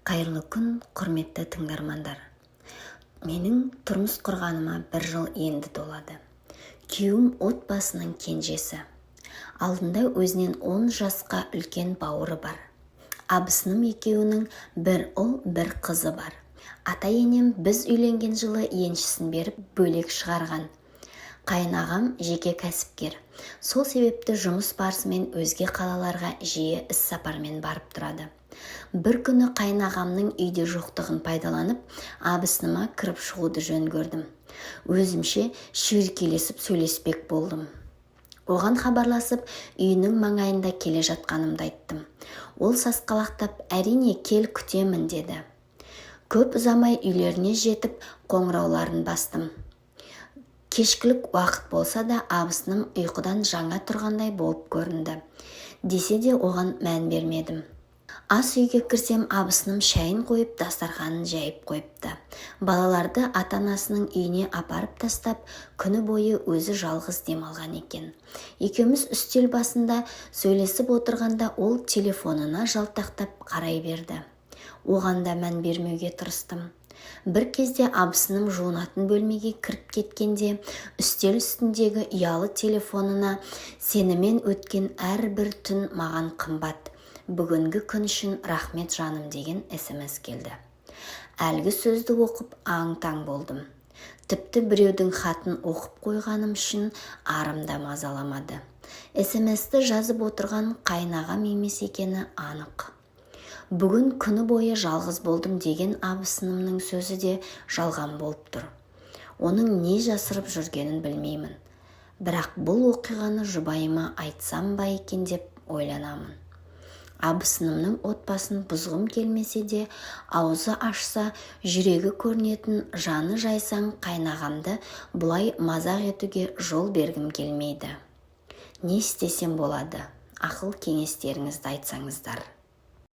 Қайырлы күн, құрметті тыңдармандар. Менің тұрмыс құрғаныма 1 жыл енді толады. Күйеуім отбасының кенжесі. Алдында өзінен 10 жасқа үлкен бауыры бар. Абысыным екеуінің бір ұл, бір қызы бар. Ата-енем біз үйленген жылы еншісін беріп бөлек шығарған. Қайынағам жеке кәсіпкер. Сол себепті жұмыс барысымен өзге қалаларға жиі іс-сапармен барып тұрады. Бір күні қайынағамның үйде жоқтығын пайдаланып, абысыныма кіріп шығуды жөн көрдім. Өзімше шүйіркелесіп сөйлеспек болдым. Оған хабарласып, үйінің маңайында келе жатқанымды айттым. Ол сасқалақтап, әрине кел күтемін деді. Көп ұзамай үйлеріне жетіп, қоңырауларын бастым. Кешкілік уақыт болса да абысыным ұйқыдан жаңа тұрғандай болып көрінді. Десе де оған мән бермедім. Ас үйге кірсем, абысыным шайын қойып, дастарханын жайып қойыпты. Балаларды ата-анасының үйіне апарып тастап, күні бойы өзі жалғыз демалған екен. Екеуміз үстел басында сөйлесіп отырғанда ол телефонына жалтақтап қарай берді. Оған да мән бермеуге тырыстым. Бір кезде абысыным жуынатын бөлмеге кіріп кеткенде, үстел үстіндегі ұялы телефонына сенімен өткен әрбір түн маған қымбат. Бүгінгі күн үшін рахмет жаным деген SMS келді. Әлгі сөзді оқып аң-таң болдым. Тіпті біреудің хатын оқып қойғаным үшін арым да мазаламады. SMS-ті жазып отырған қайынағам емес екені анық. Бүгін күні бойы жалғыз болдым деген абысынымның сөзі де жалған болып тұр. Оның не жасырып жүргенін білмеймін. Бірақ бұл оқиғаны жұбайыма айтсам ба екен деп ойланамын. Абысынымның отбасын бұзғым келмесе де, аузы ашса, жүрегі көрінетін жаны жайсаң қайнағамды бұлай мазақ етуге жол бергім келмейді. Не істесем болады? Ақыл кеңестеріңізді айтсаңыздар.